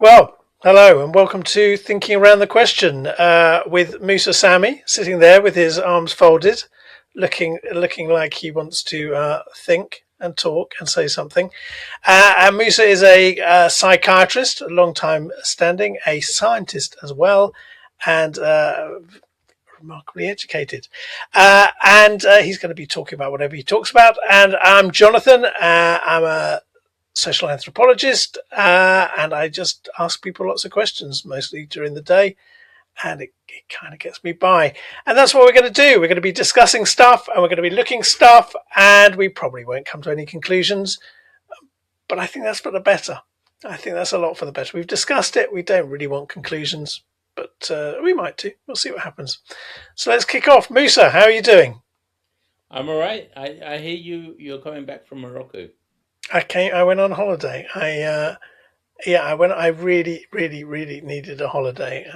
Well, hello and welcome to Thinking Around the Question with Musa Sami sitting there with his arms folded, looking like he wants to think and talk and say something. And Musa is a psychiatrist, a long time standing, a scientist as well, and remarkably educated. And he's going to be talking about whatever he talks about. And I'm Jonathan. I'm a social anthropologist, and I just ask people lots of questions, mostly during the day, and it kind of gets me by. And that's what we're going to do. We're going to be discussing stuff, and we're going to be looking stuff, and we probably won't come to any conclusions, but I think that's for the better. I think that's a lot for the better. We've discussed it. We don't really want conclusions, but we might do. We'll see what happens. So let's kick off. Musa, how are you doing? I'm all right. I hear you're coming back from Morocco. I went on holiday. I went. I really, really, really needed a holiday.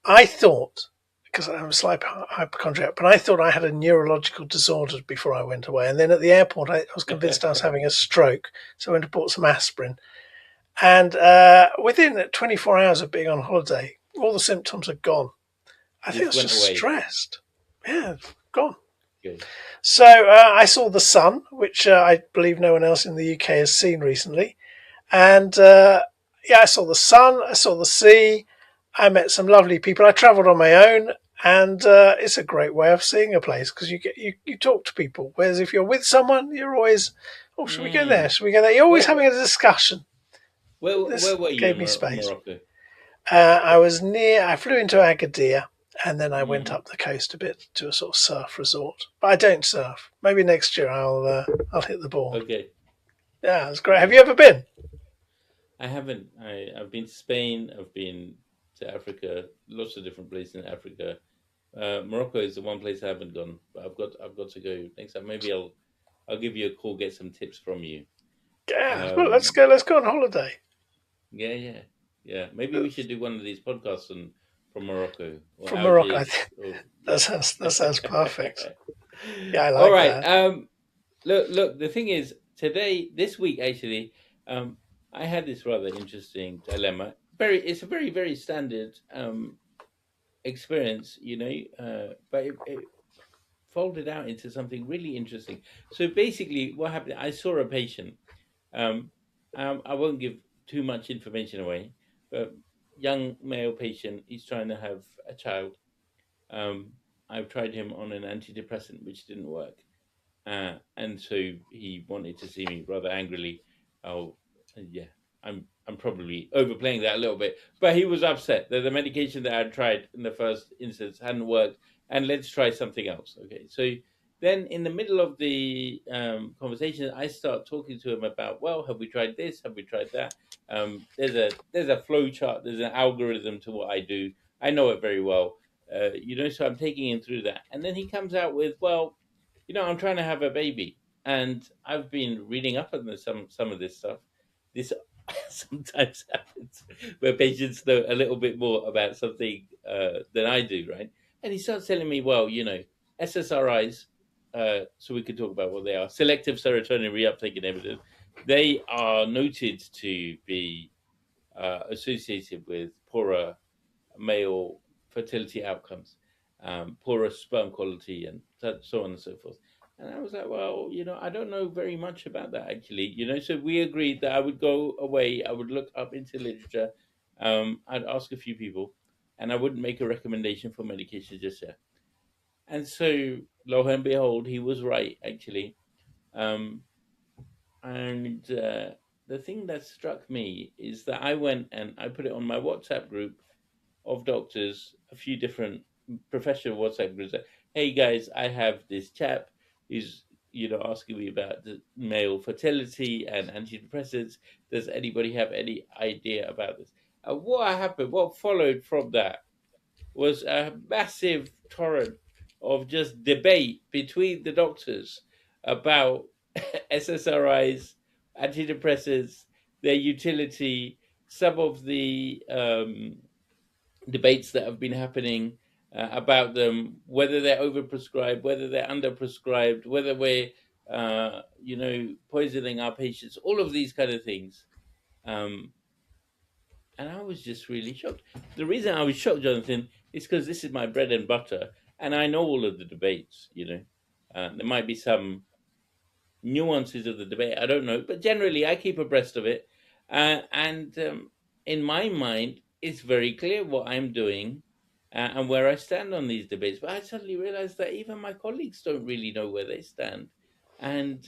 I thought, because I'm a slight hypochondriac, but I thought I had a neurological disorder before I went away. And then at the airport, I was convinced I was having a stroke. So I went and bought some aspirin. And within 24 hours of being on holiday, all the symptoms are gone. I think I was Just went just away. stressed. Yeah, gone. Good. So I saw the sun, which I believe no one else in the UK has seen recently. And I saw the sun, I saw the sea, I met some lovely people. I travelled on my own, and it's a great way of seeing a place because you talk to people. Whereas if you're with someone, you're always, oh, should we go there? Mm. Should we go there? You're always Where having a discussion. where This were you gave in me space. Morocco? I flew into Agadir, and then I went Mm. up the coast a bit to a sort of surf resort. But I don't surf. Maybe next year I'll hit the board. Okay. Yeah, it's great. Have Okay. you ever been? I haven't. I've been to Spain. I've been to Africa. Lots of different places in Africa. Morocco is the one place I haven't gone, but I've got to go next time. Maybe I'll give you a call, get some tips from you. Yeah, well, let's Um. go. Let's go on holiday. Yeah. Yeah. Yeah. Maybe we should do one of these podcasts from Morocco or From Morocco. I Algiers. think Or that yeah. sounds perfect. Yeah, I All like right. that. Look. The thing is, this week, actually, I had this rather interesting dilemma. It's a very, very standard experience, but it folded out into something really interesting. So basically, what happened? I saw a patient. Um, I won't give too much information away, but young male patient. He's trying to have a child. Um, I've tried him on an antidepressant, which didn't work. And so he wanted to see me rather angrily. Oh, yeah, I'm probably overplaying that a little bit, but he was upset that the medication that I tried in the first instance hadn't worked, and let's try something else. Okay, so then in the middle of the conversation, I start talking to him about, well, have we tried this? Have we tried that? There's a flow chart. There's an algorithm to what I do. I know it very well. So I'm taking him through that, and then he comes out with, well, I'm trying to have a baby, and I've been reading up on some of this stuff. This sometimes happens where patients know a little bit more about something than I do, right? And he starts telling me, well, SSRIs. So we could talk about what they are: selective serotonin reuptake inhibitors. They are noted to be associated with poorer male fertility outcomes, poorer sperm quality, and so on and so forth. And I was like, well, I don't know very much about that actually. So we agreed that I would go away, I would look up into literature, I'd ask a few people, and I wouldn't make a recommendation for medication just yet. And so, lo and behold, he was right actually. Um, and the thing that struck me is that I went and I put it on my WhatsApp group of doctors, a few different professional WhatsApp groups. That, hey guys, I have this chap who's asking me about the male fertility and antidepressants. Does anybody have any idea about this? What happened? What followed from that was a massive torrent of just debate between the doctors about SSRIs, antidepressants, their utility, some of the debates that have been happening about them, whether they're overprescribed, whether they're underprescribed, whether we're, poisoning our patients, all of these kind of things. Um, And I was just really shocked. The reason I was shocked, Jonathan, is because this is my bread and butter, and I know all of the debates. There might be some nuances of the debate. I don't know, but generally, I keep abreast of it. And in my mind, it's very clear what I'm doing and where I stand on these debates. But I suddenly realized that even my colleagues don't really know where they stand, and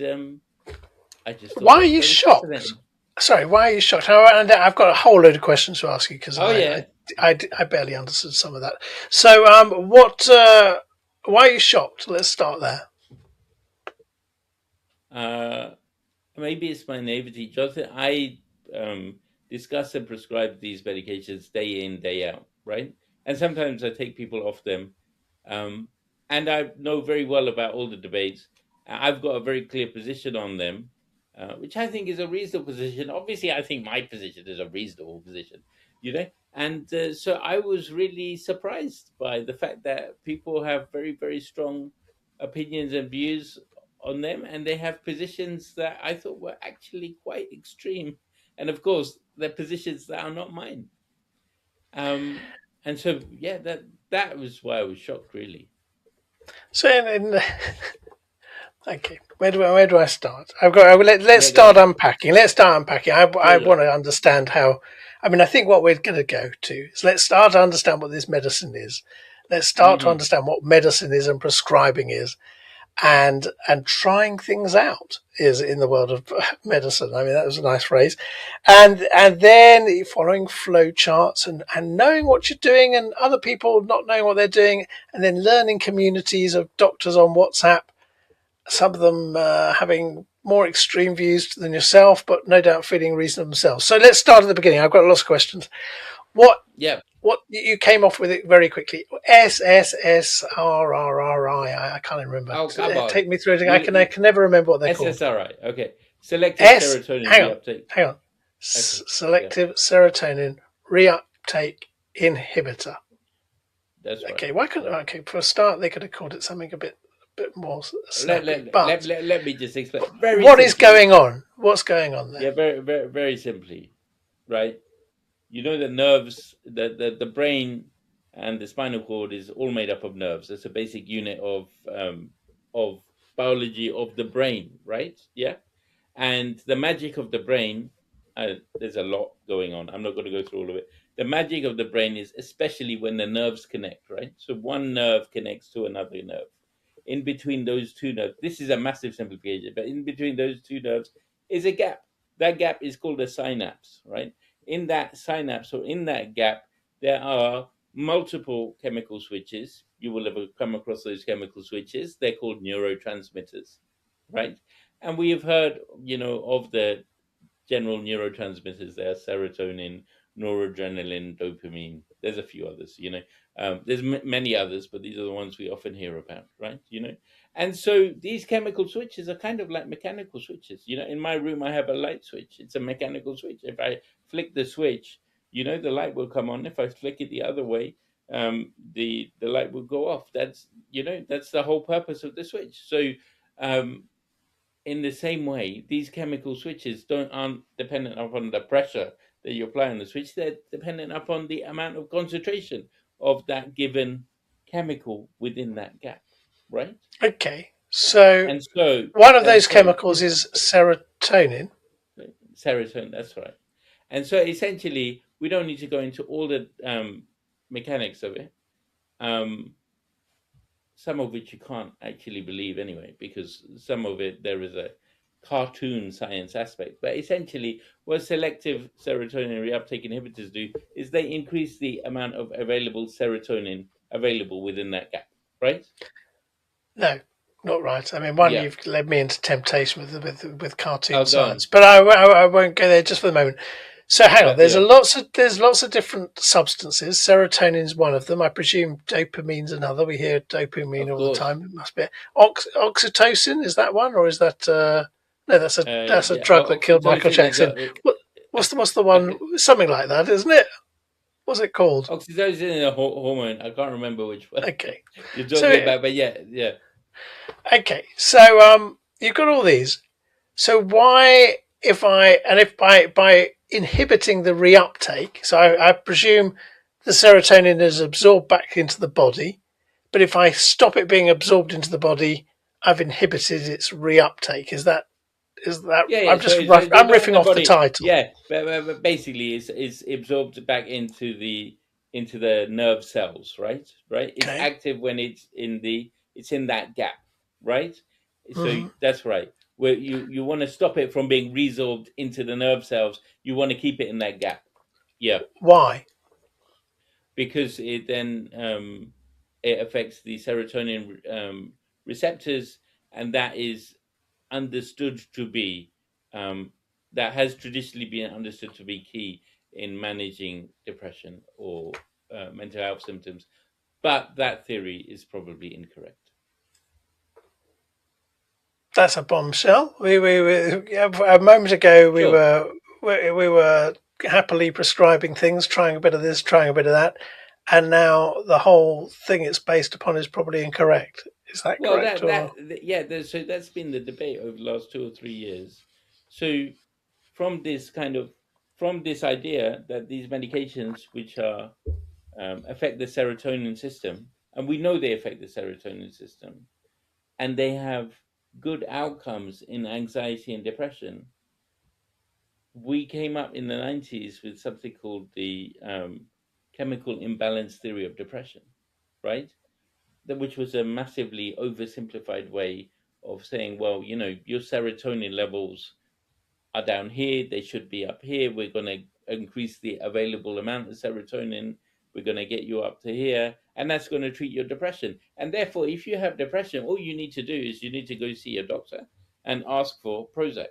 I just thought Why are that's you very shocked? fascinating. Sorry, why are you shocked? And I've got a whole load of questions to ask you because Oh yeah. I barely understood some of that. So, why are you shocked? Let's start there. Uh, Maybe it's my naivety, Jonathan. I discuss and prescribe these medications day in, day out, right? And sometimes I take people off them. Um, and I know very well about all the debates. I've got a very clear position on them, which I think is a reasonable position. Obviously, I think my position is a reasonable position, you know? And so I was really surprised by the fact that people have very, very strong opinions and views on them, and they have positions that I thought were actually quite extreme. And of course, they're positions that are not mine. And so, yeah, that was why I was shocked, really. So, okay, where do I start? Let's Yeah, go start ahead. unpacking. Let's start unpacking. I Sure. want to understand how. I mean, I think what we're going to go to is let's start to understand what this medicine is. Let's start to Hmm. understand what medicine is and prescribing is, and trying things out is in the world of medicine. I mean, that was a nice phrase. And then following flow charts and knowing what you're doing and other people not knowing what they're doing, and then learning communities of doctors on WhatsApp, some of them having more extreme views than yourself, but no doubt feeling reasonable themselves. So let's start at the beginning. I've got lots of questions. What Yeah. what you came off with it very quickly? SSRRI. I can't even remember. Oh, come on. Take me through it. I You can never remember what they're called. SSRI. Okay. Selective S. serotonin Hang on. reuptake. Hang on. Okay. Yeah, Selective serotonin reuptake inhibitor. that's right. Okay. Why couldn't? Yeah. Okay. For a start, they could have called it something a bit more Let, snappy. let, let, But let, let me just explain very what is simply. going on? What's going on there? Yeah, very, very, very simply, right? You know the nerves, the brain and the spinal cord is all made up of nerves. That's a basic unit of biology of the brain, right? Yeah. And the magic of the brain, there's a lot going on. I'm not going to go through all of it. The magic of the brain is especially when the nerves connect, right? So one nerve connects to another nerve. In between those two nerves, this is a massive simplification, but in between those two nerves is a gap. That gap is called a synapse, right? In that synapse or in that gap, there are multiple chemical switches. You will have come across those chemical switches. They're called neurotransmitters, right? And we have heard, of the general neurotransmitters. There are serotonin, noradrenaline, dopamine. There's a few others, there's many others, but these are the ones we often hear about, right? And so these chemical switches are kind of like mechanical switches. In my room I have a light switch. It's a mechanical switch. If I flick the switch, the light will come on. If I flick it the other way, the light will go off. That's the whole purpose of the switch. So um, in the same way, these chemical switches aren't dependent upon the pressure that you apply on the switch. They're dependent upon the amount of concentration of that given chemical within that gap, right? Okay. So And so, one of and those so, chemicals is serotonin. serotonin. That's right. And so, essentially, we don't need to go into all the mechanics of it. Um, some of which you can't actually believe anyway, because some of it there is a cartoon science aspect. But essentially, what selective serotonin reuptake inhibitors do is they increase the amount of available serotonin available within that gap, right? No, not right. I mean, one, Yeah. you've led me into temptation with cartoon Oh, go science, on. but I won't go there just for the moment. So hang on. Yeah. There's lots of different substances. Serotonin is one of them. I presume dopamine's another. We hear dopamine Of all the course. time. It must be oxytocin. Is that one, or is that no? That's a Yeah. drug that killed Michael Oxytocin is Jackson. What's the one? Something like that, isn't it? What's it called? oxytocin is a hormone. I can't remember which one Okay. you're So talking about, but yeah, yeah. okay. So you've got all these. So why, if I, and if by inhibiting the reuptake. So I presume the serotonin is absorbed back into the body, but if I stop it being absorbed into the body, I've inhibited its reuptake. Is that? Yeah, yeah. I'm So just rough. they I'm don't in riffing the off the body. title. Yeah, but basically, it's absorbed back into the nerve cells, right? Right. It's Okay. active when it's in that gap, right? So Hmm. that's right. Where you want to stop it from being resorbed into the nerve cells, you want to keep it in that gap. Yeah, Why? because it then it affects the serotonin receptors, and that is understood to be um, that has traditionally been understood to be key in managing depression or mental health symptoms. But that theory is probably incorrect. That's a bombshell. Yeah, a moment ago Sure. we were happily prescribing things, trying a bit of this, trying a bit of that, and now the whole thing it's based upon is probably incorrect. Is that Well, correct? Or yeah. So that's been the debate over the last 2 or 3 years. So from this kind of from this idea that these medications, which are affect the serotonin system, and we know they affect the serotonin system, and they have good outcomes in anxiety and depression. We came up in the 90s with something called the chemical imbalance theory of depression, right? Which was a massively oversimplified way of saying, well, your serotonin levels are down here, they should be up here. We're going to increase the available amount of serotonin. We're going to get you up to here, and that's going to treat your depression. And therefore, if you have depression, all you need to do is you need to go see a doctor and ask for Prozac,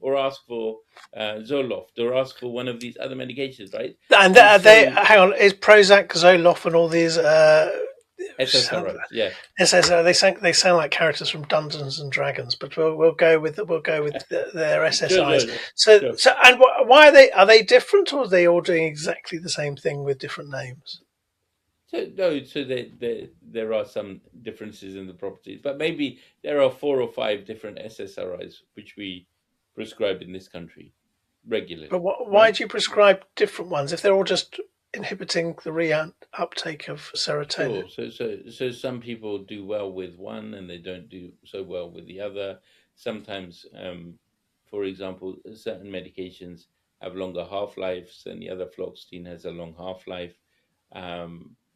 or ask for Zoloft, or ask for one of these other medications, right? and And they so hang on, is Prozac, Zoloft, and all these SSRIs, yeah. SSRI, they sound like characters from Dungeons and Dragons, but we'll go with their Sure, SSIs. sure, So sure. so and why are they different, or are they all doing exactly the same thing with different names? So no, so there are some differences in the properties, but maybe there are 4 or 5 different SSRIs which we prescribe in this country But regularly, why right? do you prescribe different ones if they're all just inhibiting the uptake of serotonin? Sure. So some people do well with one and they don't do so well with the other. Sometimes, for example, certain medications have longer half lives than the other. Fluoxetine has a long half life.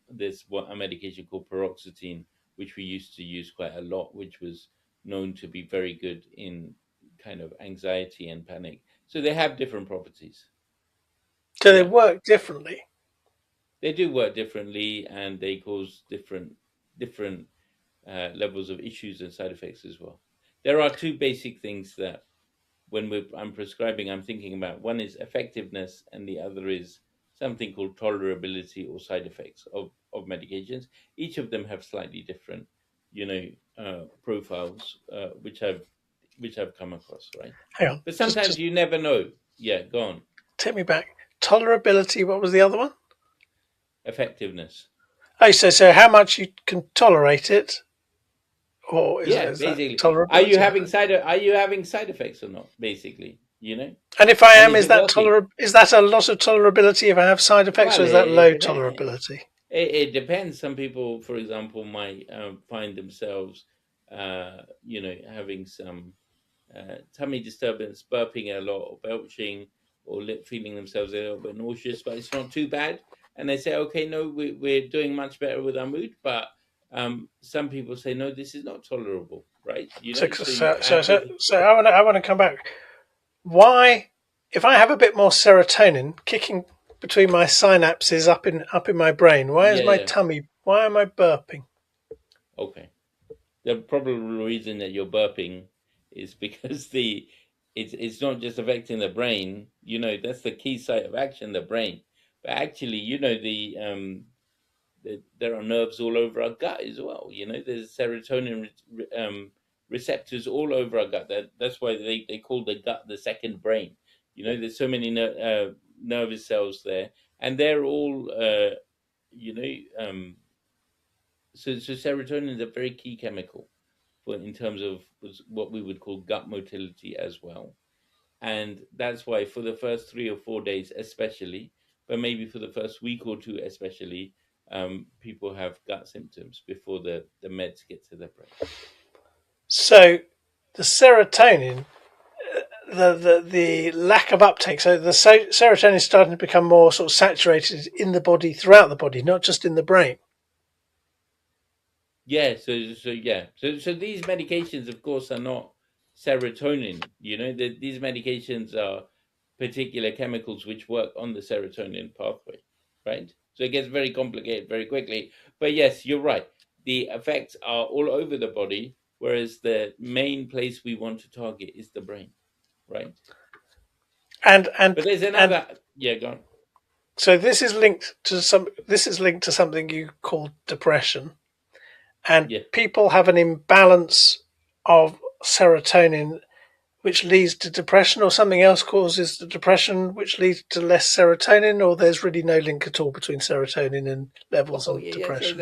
There's a medication called paroxetine, which we used to use quite a lot, which was known to be very good in kind of anxiety and panic. So they have different properties. Do they Yeah. work differently? They do work differently, and they cause different levels of issues and side effects as well. There are two basic things that I'm prescribing, I'm thinking about. One is effectiveness, and the other is something called tolerability or side effects of medications. Each of them have slightly different, profiles, which I've come across, right? Hang on, But just sometimes you never know. Yeah, go on. take me back. Tolerability. What was the other one? Effectiveness. Oh, so how much you can tolerate it, or is, Yeah, is that basically. tolerability? Are you having side effects or not? Basically, And if I and am, is is it that working? Is that a lot of tolerability if I have side effects, Well, or is that it low depends. tolerability? It depends. Some people, for example, might find themselves, having some tummy disturbance, burping a lot, or belching, or feeling themselves a little bit nauseous, but it's not too bad. And they say, okay, no, we're doing much better with our mood. But some people say, no, this is not tolerable, right? So So so I so have so, to. so I want to come back. Why, if I have a bit more serotonin kicking between my synapses up in my brain, why is Yeah, my yeah. tummy? Why am I burping? Okay. The probable reason that you're burping is because it's not just affecting the brain. That's the key site of action, the brain. But actually, there are nerves all over our gut as well. There's serotonin receptors all over our gut. That's why they call the gut the second brain. There's so many nervous cells there, and they're all you know so serotonin is a very key chemical for in terms of what we would call gut motility as well. And that's why for the first 3 or 4 days, especially, but maybe for the first week or two, especially, people have gut symptoms before the meds get to the brain. So the serotonin, the lack of uptake. So the serotonin is starting to become more sort of saturated in the body, throughout the body, not just in the brain. Yeah, so these medications, of course, are not serotonin. These medications are particular chemicals which work on the serotonin pathway, right? So it gets very complicated very quickly. But yes, you're right. The effects are all over the body, whereas the main place we want to target is the brain, right? And and But there's and another, yeah, go on. so this is linked to some. This is linked to something you call depression, and Yeah. people have an imbalance of serotonin, which leads to depression, or something else causes the depression, which leads to less serotonin, or there's really no link at all between serotonin and levels Oh and yeah, yeah. So depression.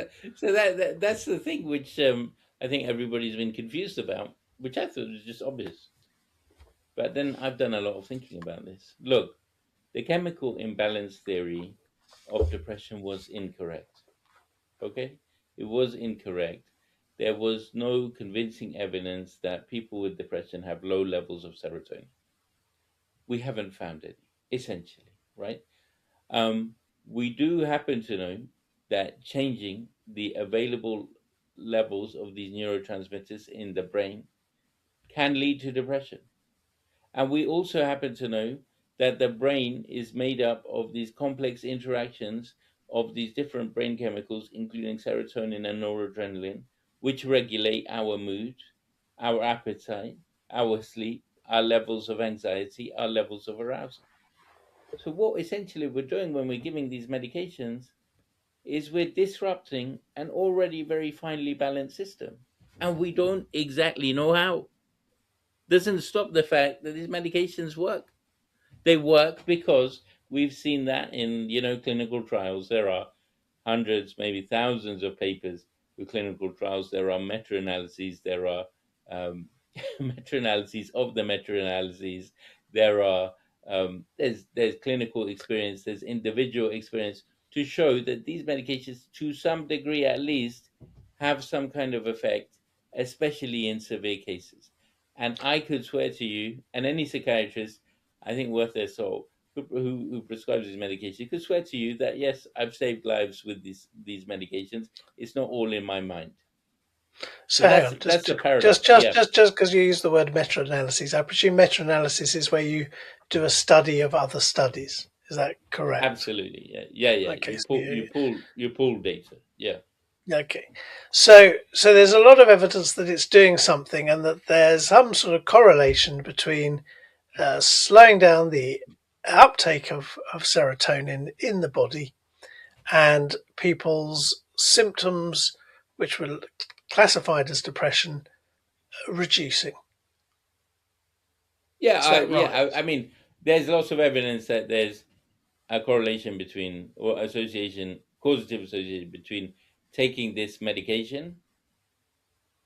that's the thing which I think everybody's been confused about, which I thought was just obvious. But then I've done a lot of thinking about this. Look, the chemical imbalance theory of depression was incorrect. Okay? It was incorrect. There was no convincing evidence that people with depression have low levels of serotonin. We haven't found any, essentially, right? Um, we do happen to know that changing the available levels of these neurotransmitters in the brain can lead to depression. And we also happen to know that the brain is made up of these complex interactions of these different brain chemicals, including serotonin and noradrenaline, which regulate our mood, our appetite, our sleep, our levels of anxiety, our levels of arousal. So, what essentially we're doing when we're giving these medications is we're disrupting an already very finely balanced system. And we don't exactly know how. Doesn't stop the fact that these medications work. They work because we've seen that in clinical trials. There are hundreds, maybe thousands of papers with clinical trials. There are meta-analyses. There are um, meta-analyses of the meta-analyses. There are there's clinical experience. There's individual experience to show that these medications, to some degree at least, have some kind of effect, especially in severe cases. And I could swear to you, and any psychiatrist, I think worth their salt, who prescribes these medications could swear to you that yes, I've saved lives with these medications. It's not all in my mind. So So hang that's on, that's just the just paradox. just Yeah, just just because you use the word meta-analysis, I presume meta-analysis is where you do a study of other studies. Is that correct? absolutely. Yeah. Okay, You so pull data. Yeah, okay. So there's a lot of evidence that it's doing something, and that there's some sort of correlation between slowing down the uptake of serotonin in the body and people's symptoms, which were classified as depression, reducing. yeah, Is that yeah. right? I mean, there's lots of evidence that there's a correlation between or association, causative association between taking this medication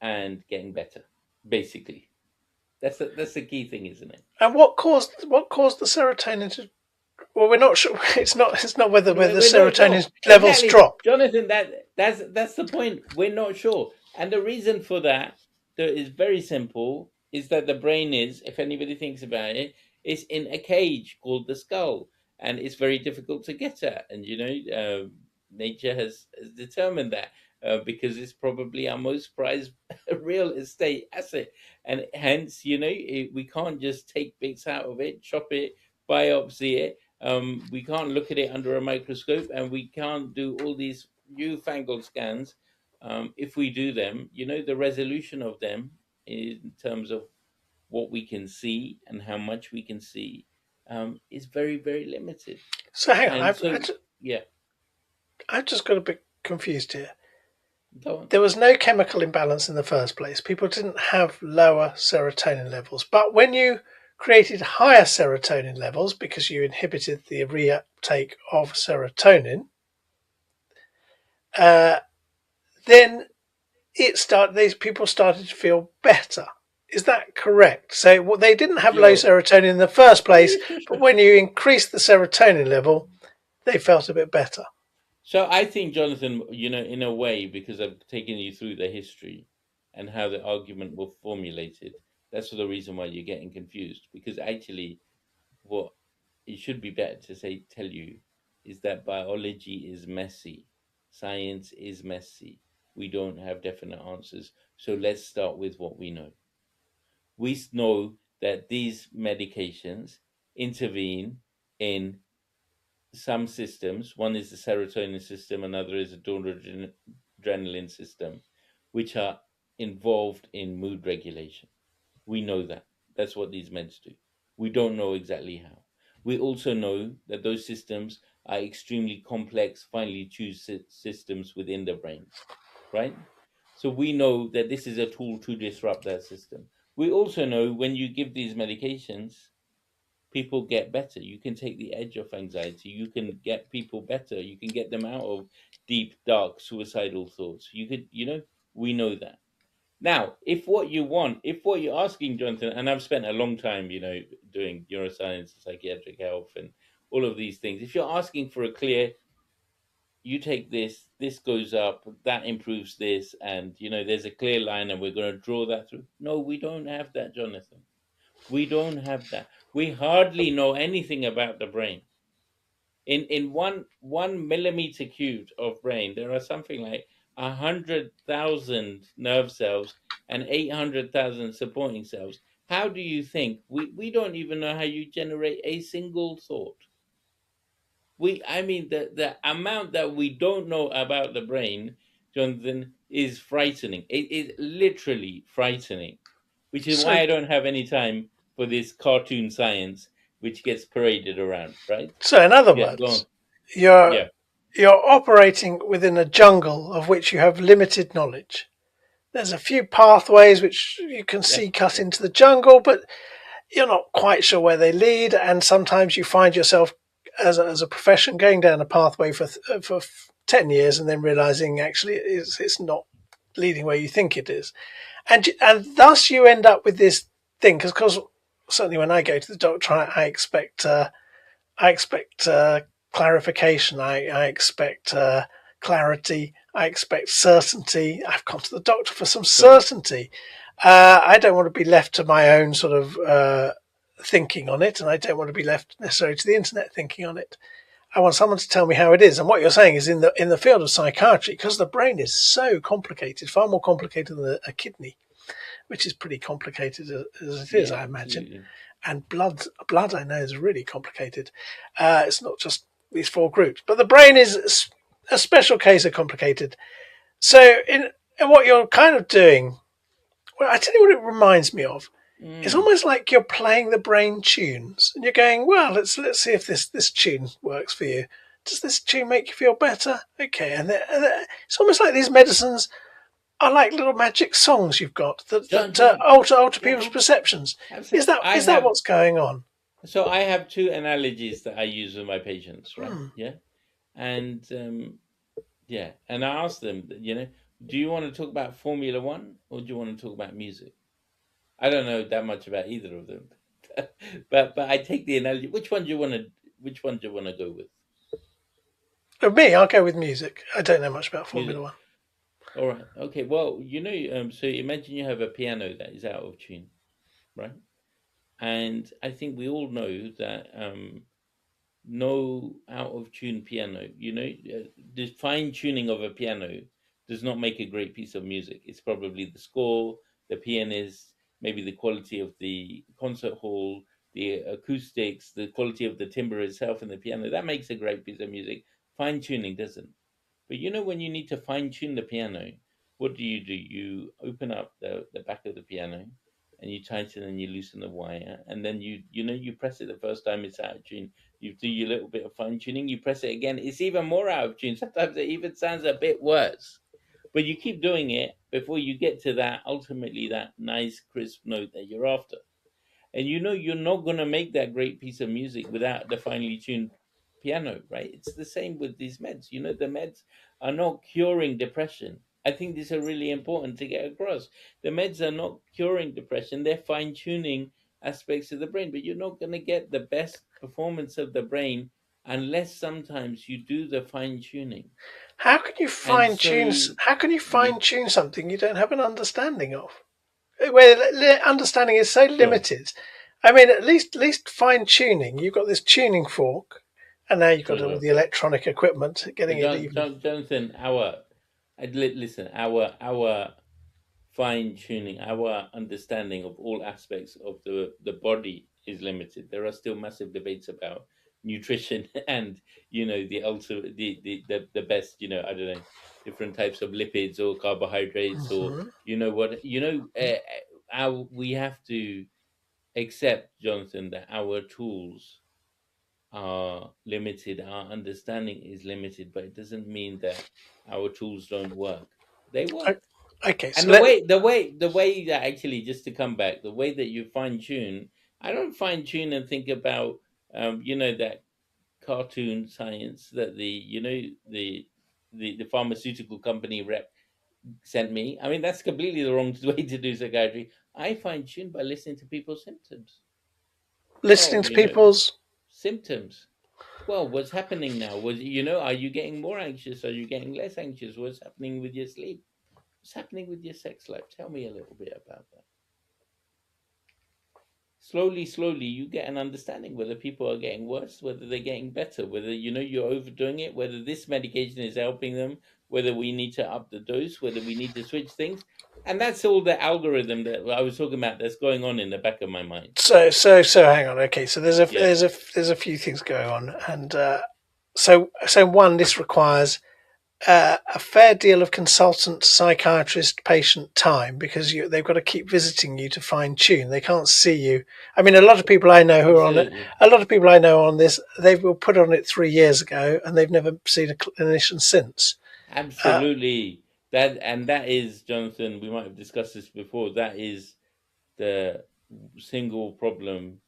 and getting better. Basically, that's the key thing, isn't it? And what caused the serotonin to? Well, we're not sure. It's not whether We're not sure serotonin levels exactly, dropped. Jonathan. That's the point. We're not sure, and the reason for that is very simple. Is that the brain is, if anybody thinks about it, is in a cage called the skull, and it's very difficult to get at. And nature has determined that because it's probably our most prized real estate asset, and hence we can't just take bits out of it, chop it, biopsy it. We can't look at it under a microscope, and we can't do all these newfangled scans. If we do them, the resolution of them in terms of what we can see and how much we can see is very, very limited. So hang on, And so, yeah, I've just got a bit confused here. go on. There was no chemical imbalance in the first place. People didn't have lower serotonin levels, but when you created higher serotonin levels because you inhibited the reuptake of serotonin, uh, then these people started to feel better. Is that correct? So they didn't have low Sure. serotonin in the first place, but Sure. when you increased the serotonin level, they felt a bit better. So I think, Jonathan, in a way, because I've taken you through the history and how the argument was formulated, that's the reason why you're getting confused. Because actually, what it should be better to tell you is that biology is messy, science is messy. We don't have definite answers. So let's start with what we know. We know that these medications intervene in some systems. One is the serotonin system, another is the adrenaline system, which are involved in mood regulation. We know that. That's what these meds do. We don't know exactly how. We also know that those systems are extremely complex, finely tuned systems within the brain, right? So we know that this is a tool to disrupt that system. We also know when you give these medications, people get better. You can take the edge off anxiety. You can get people better. You can get them out of deep, dark, suicidal thoughts. We know that. Now, if what you're asking, Jonathan, and I've spent a long time, doing neuroscience, psychiatric health, and all of these things. If you're asking for a clear, you take this goes up, that improves this, and there's a clear line, and we're going to draw that through. No, we don't have that, Jonathan. We don't have that. We hardly know anything about the brain. In one millimeter cubed of brain, there are something like 100,000 nerve cells and 800,000 supporting cells. How do you think we don't even know how you generate a single thought? I mean, the amount that we don't know about the brain, Jonathan, is frightening. It is literally frightening, which is So, why I don't have any time for this cartoon science which gets paraded around, right? so in other Yeah, go on. words, you're Yeah, you're operating within a jungle of which you have limited knowledge. There's a few pathways which you can yeah, see cut yeah. into the jungle, but you're not quite sure where they lead. And sometimes you find yourself, as a profession, going down a pathway for 10 years and then realizing actually it's not leading where you think it is. And thus you end up with this thing, because certainly when I go to the doctor, I expect clarification. I expect clarity. I expect certainty. I've gone to the doctor for some Sure. certainty. I don't want to be left to my own sort of thinking on it, and I don't want to be left necessarily to the internet thinking on it. I want someone to tell me how it is. And what you're saying is, in the field of psychiatry, because the brain is so complicated, far more complicated than a kidney, which is pretty complicated as it is, Yeah, I imagine. absolutely. And blood, I know, is really complicated. It's not just these four groups, but the brain is a special case of complicated. So, in what you're kind of doing, well, I tell you what it reminds me of. It's Mm. almost like you're playing the brain tunes, and you're going, well, let's see if this tune works for you. Does this tune make you feel better? Okay, it's almost like these medicines are like little magic songs you've got that John, alter people's John, perceptions. Is absolutely. that is that what's going on? I have two analogies that I use with my patients, right? Hmm. Yeah, and and I ask them, do you want to talk about Formula One or do you want to talk about music? I don't know that much about either of them, but I take the analogy. Which one do you want to go with? For me, I'll go with music. I don't know much about Formula Music. One. All right. Okay. Well, so imagine you have a piano that is out of tune, right? And I think we all know that no out of tune piano, the fine tuning of a piano does not make a great piece of music. It's probably the score, the pianist, maybe the quality of the concert hall, the acoustics, the quality of the timbre itself in the piano. That makes a great piece of music. Fine tuning doesn't. But when you need to fine tune the piano, what do? You open up the back of the piano and you tighten and you loosen the wire, and then you press it the first time it's out of tune. You do your little bit of fine tuning, you press it again, it's even more out of tune. Sometimes it even sounds a bit worse. But you keep doing it before you get to that nice crisp note that you're after. And you're not going to make that great piece of music without the finely tuned piano, right? It's the same with these meds. The meds are not curing depression. I think these are really important to get across. The meds are not curing depression, they're fine tuning aspects of the brain, but you're not going to get the best performance of the brain unless sometimes you do the fine tuning. How can you And fine tune? so, How can you yeah, fine tune something you don't have an understanding of? Where understanding is so sure, limited. I mean, at least fine tuning. You've got this tuning fork, and now you've got all sure. the electronic equipment, But getting it even. Jonathan, listen, our fine tuning, our understanding of all aspects of the body is limited. There are still massive debates about nutrition and the ultimate the best, I don't know, different types of lipids or carbohydrates, or Mhm. our we have to accept, Jonathan, that our tools are limited, our understanding is limited, but it doesn't mean that our tools don't work. They work. Okay, And so let the way that, actually, just to come back, the way that you fine tune, I don't fine tune and think about, that cartoon science that the pharmaceutical company rep sent me. I mean, that's completely the wrong way to do psychiatry. I fine tune by listening to people's symptoms. Well, listening to people's. symptoms. Well, what's happening now? Are you getting more anxious? Are you getting less anxious? What's happening with your sleep? What's happening with your sex life? Tell me a little bit about that. Slowly, slowly, you get an understanding whether people are getting worse, whether they're getting better, whether you're overdoing it, whether this medication is helping them, whether we need to up the dose, whether we need to switch things. And that's all the algorithm that I was talking about that's going on in the back of my mind. So hang on. Okay, so Yeah, there's a few things going on, and so one, this requires a fair deal of consultant, psychiatrist, patient time because they've got to keep visiting you to fine tune. They can't see you. I mean, a lot of people I know who are on it, absolutely. a lot of people I know on this, they were put on it 3 years ago and they've never seen a clinician since. Uh, Absolutely. That is, Jonathan, we might have discussed this before. That is the single problem,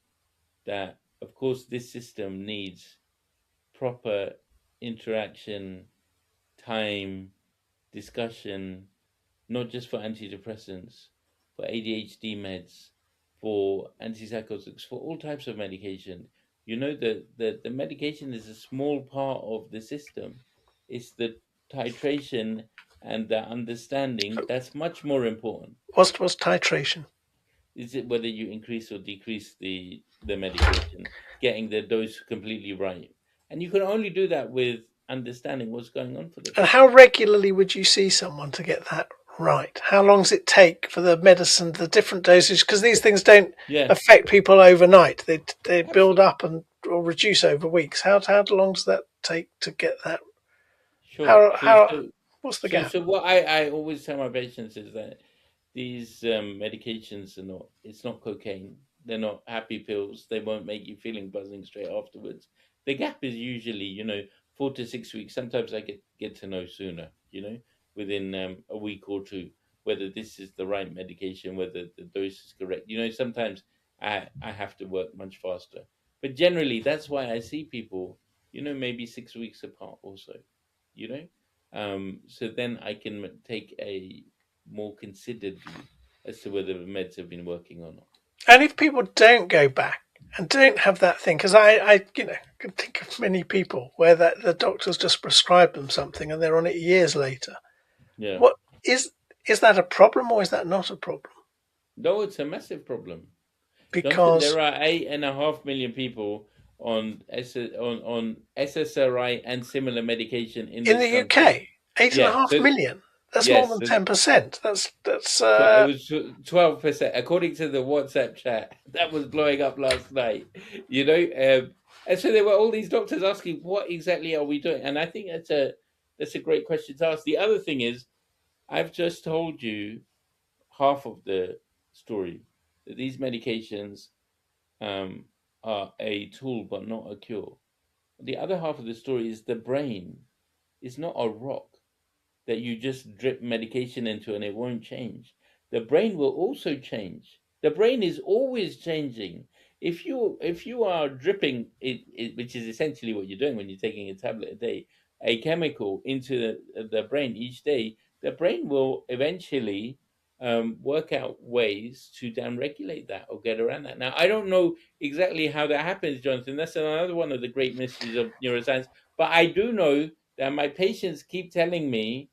that of course this system needs proper interaction, time, discussion, not just for antidepressants, for ADHD meds, for antipsychotics, for all types of medication. The medication is a small part of the system. It's the titration and the understanding that's much more important. what's titration? Is it whether you increase or decrease the medication, getting the dose completely right. And you can only do that with understanding what's going on for the And how patient. regularly would you see someone to get that right? How long does it take for the medicine, the different dosage? Because these things don't Yeah, affect people overnight. They build absolutely. up and or reduce over weeks. How long does that take to get that? Sure. How what's the gap? So what I always tell my patients is that these medications are not. It's not cocaine. They're not happy pills. They won't make you feeling buzzing straight afterwards. The gap is usually, 4 to 6 weeks. Sometimes I get to know sooner. Within a week or two, whether this is the right medication, whether the dose is correct. Sometimes I have to work much faster. But generally, that's why I see people, maybe 6 weeks apart or so. You know so then I can take a more considered view as to whether the meds have been working or not. And if people don't go back and don't have that thing, because I can think of many people where that the doctors just prescribe them something and they're on it years later. Yeah. What is is that a problem or is that not a problem? No, it's a massive problem. Jonathan, Because there are 8.5 million people on SSRI and similar medication in in this the country. UK, eight and a Yeah. half So million. That's more yes, than so 10%. That's it was 12%, according to the WhatsApp chat that was blowing up last night. And so there were all these doctors asking, "What exactly are we doing?" And I think that's a great question to ask. The other thing is, I've just told you half of the story, that these medications um, are a tool but not a cure. The other half of the story is the brain is not a rock that you just drip medication into and it won't change. The brain will also change. The brain is always changing. If you are dripping it, which is essentially what you're doing when you're taking a tablet a day, a chemical into the brain each day, the brain will eventually work out ways to downregulate that or get around that. Now, I don't know exactly how that happens, Jonathan. That's another one of the great mysteries of neuroscience. But I do know that my patients keep telling me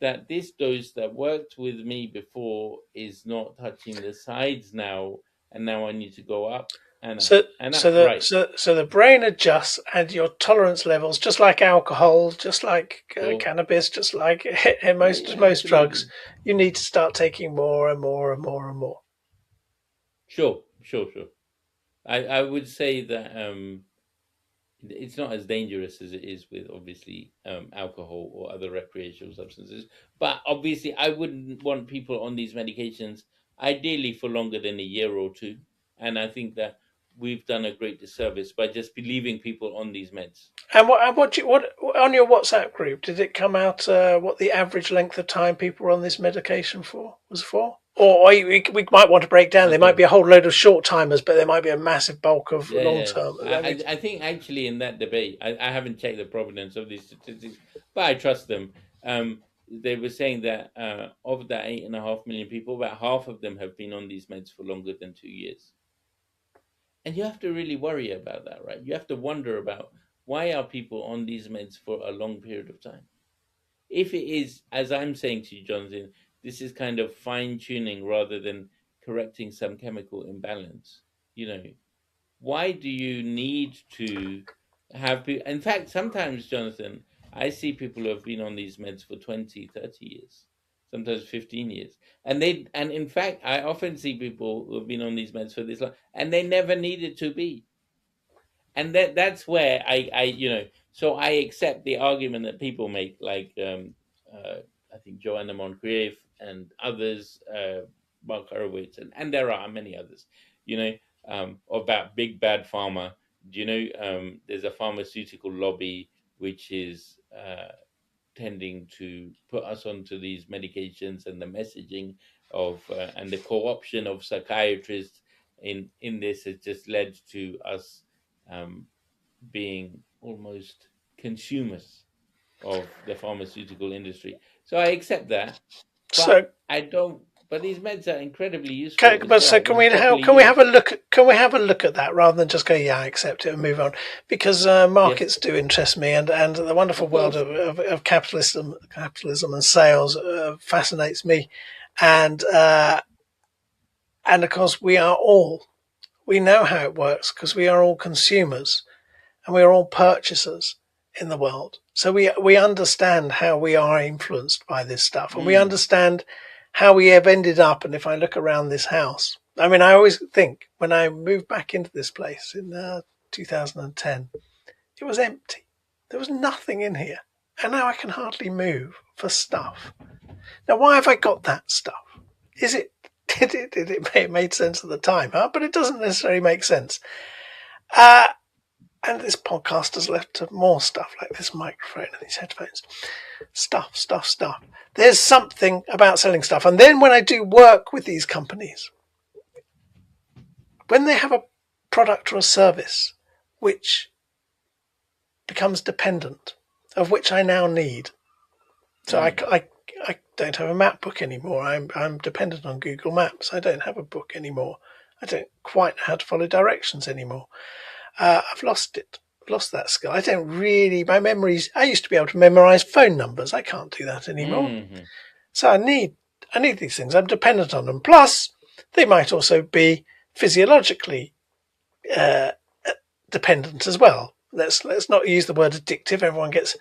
that this dose that worked with me before is not touching the sides now, and now I need to go up So, and so up. the Right. so the brain adjusts, and your tolerance levels, just like alcohol, just like So cannabis, just like yeah, most yeah, most drugs, absolutely. you need to start taking more and more and more and more. Sure, sure, sure. I would say that it's not as dangerous as it is with obviously alcohol or other recreational substances. But obviously, I wouldn't want people on these medications ideally for longer than a year or two. And I think that we've done a great disservice by just leaving people on these meds. And what on your WhatsApp group did it come out? What the average length of time people were on this medication was for? Or we might want to break down. There might Okay. be a whole load of short timers, but there might be a massive bulk of Yeah, long yeah. term. I, I think actually in that debate, I haven't checked the provenance of these statistics, but I trust them. They were saying that of that 8.5 million people, about half of them have been on these meds for longer than 2 years. And you have to really worry about that, right? You have to wonder about why are people on these meds for a long period of time. If it is, as I'm saying to you, Jonathan, this is kind of fine tuning rather than correcting some chemical imbalance. You know, why do you need to have people? In fact, sometimes, Jonathan, I see people who have been on these meds for 20, 30 years, sometimes 15 years. And in fact, I often see people who have been on these meds for this long and they never needed to be. And that's where so I accept the argument that people make, like I think Joanna Moncrieff and others, Mark Horowitz, and there are many others, you know, about big bad pharma. There's a pharmaceutical lobby which is tending to put us onto these medications, and the messaging of and the co-option of psychiatrists in this has just led to us um, being almost consumers of the pharmaceutical industry. So I accept that, So but I don't. But these meds are incredibly Okay, useful as but so well when properly used. can we have a look at that rather than just go, yeah, I accept it and move on? Because Yes, markets do interest me, and the wonderful of world course. of capitalism and sales fascinates me, and and of course we know how it works because we are all consumers and we are all purchasers in the world. So we understand how we are influenced by this stuff, and we Mm, understand how we have ended up. And if I look around this house, I mean, I always think when I moved back into this place in 2010, it was empty. There was nothing in here, and now I can hardly move for stuff. Now, why have I got that stuff? Is it it made sense at the time, huh? But it doesn't necessarily make sense. Uh, and this podcast has led to more stuff like this microphone and these headphones. Stuff. There's something about selling stuff. And then when I do work with these companies, when they have a product or a service which becomes dependent, of which I now need. So mm, I don't have a map book anymore. I'm dependent on Google Maps. I don't have a book anymore. I don't quite know how to follow directions anymore. I've lost it. Lost that skill. I don't really. My memories. I used to be able to memorize phone numbers. I can't do that anymore. mm, So I need these things. I'm dependent on them. Plus, they might also be physiologically uh, dependent as well. Let's not use the word addictive. Everyone gets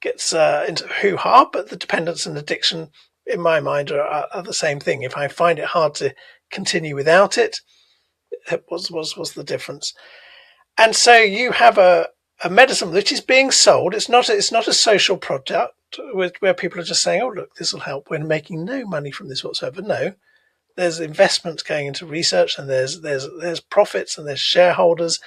into hoo ha, but the dependence and addiction, in my mind, are the same thing. If I find it hard to continue without it, was the difference. And so you have a medicine which is being sold. It's not a social product where people are just saying, "Oh, look, this will help." We're making no money from this whatsoever. No, there's investments going into research, and there's profits, and there's shareholders,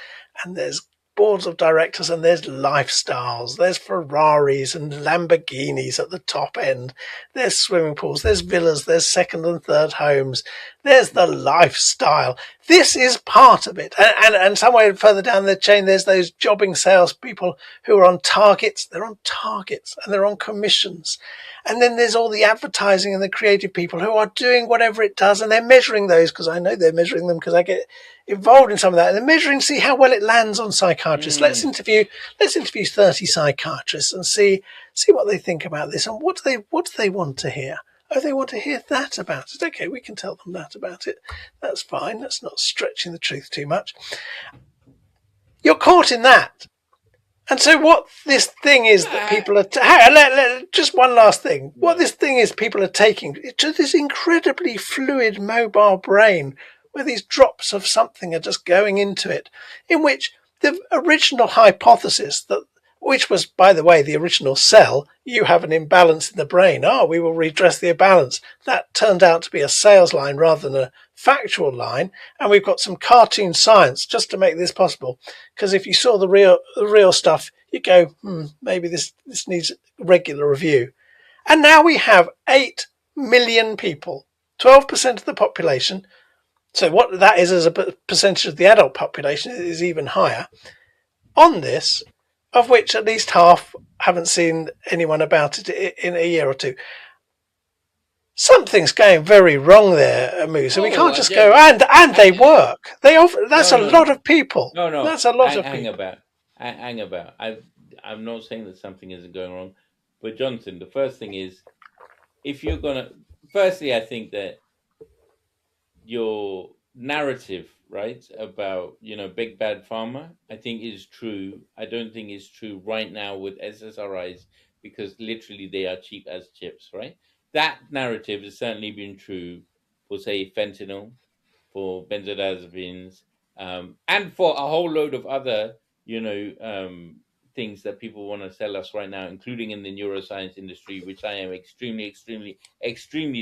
and there's boards of directors and there's lifestyles, there's Ferraris and Lamborghinis at the top end, there's swimming pools, there's villas, there's second and third homes, there's the lifestyle. This is part of it. And somewhere further down the chain, there's those jobbing salespeople who are on targets. They're on targets and they're on commissions. And then there's all the advertising and the creative people who are doing whatever it does, and they're measuring those, because I know they're measuring them because I get involved in some of that. And they're measuring, see how well it lands on psychiatrists. Let's interview 30 psychiatrists and see what they think about this, and what do they want to hear. Oh, they want to hear that about it. Okay, we can tell them that about it. That's fine. That's not stretching the truth too much. You're caught in that. And so what this thing is that people are... just one last thing. What this thing is people are taking to this incredibly fluid, mobile brain, where these drops of something are just going into it, in which the original hypothesis that, which was, by the way, the original cell, you have an imbalance in the brain. We will redress the imbalance. That turned out to be a sales line rather than a factual line. And we've got some cartoon science just to make this possible. Because if you saw the real stuff, you go, maybe this needs regular review. And now we have 8 million people, 12% of the population. So what that is as a percentage of the adult population is even higher on this, of which at least half haven't seen anyone about it in a year or two. Something's going very wrong there, Musa. We can't just go and they work. They offer. That's a lot of people. No. That's a lot of people. Hang about. I'm not saying that something isn't going wrong, but Jonathan, the first thing is, if you're gonna, firstly, I think that your narrative, right, about big bad pharma, I think is true. I don't think it's true right now with SSRIs, because literally they are cheap as chips, right? That narrative has certainly been true for, say, fentanyl, for benzodiazepines, and for a whole load of other things that people want to sell us right now, including in the neuroscience industry, which I am extremely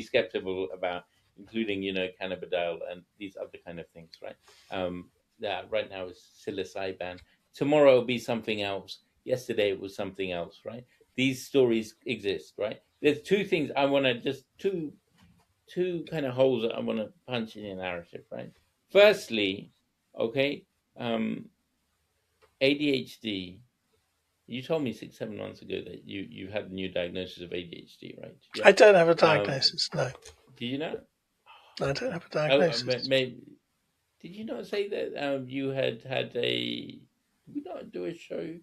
skeptical about, including cannabidiol and these other kind of things, right? That right now is psilocybin. Tomorrow it'll be something else. Yesterday it was something else, right? These stories exist, right? There's two things I want to just two kind of holes that I want to punch in your narrative, right? Firstly, okay, ADHD. You told me 6-7 months ago that you had a new diagnosis of ADHD, right? Yeah. I don't have a diagnosis. No. Do you know? I don't have a diagnosis. Did you not say that you had a? Did we not do a show?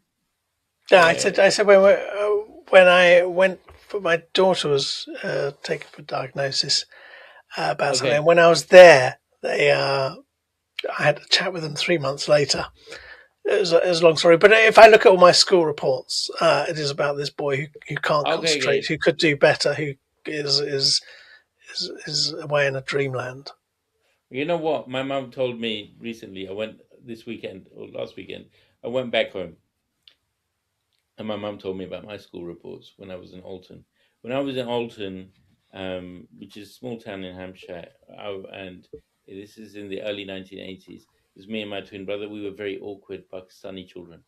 Yeah, I said when I went for my daughter was taken for diagnosis about something. And when I was there, I had a chat with them 3 months later. It was a long story, but if I look at all my school reports, it is about this boy who can't concentrate, who could do better, who is away in a dreamland. You know what? My mum told me recently. I went this weekend or last weekend. I went back home, and my mum told me about my school reports when I was in Alton. When I was in Alton, which is a small town in Hampshire, and this is in the early 1980s. It was me and my twin brother. We were very awkward Pakistani children.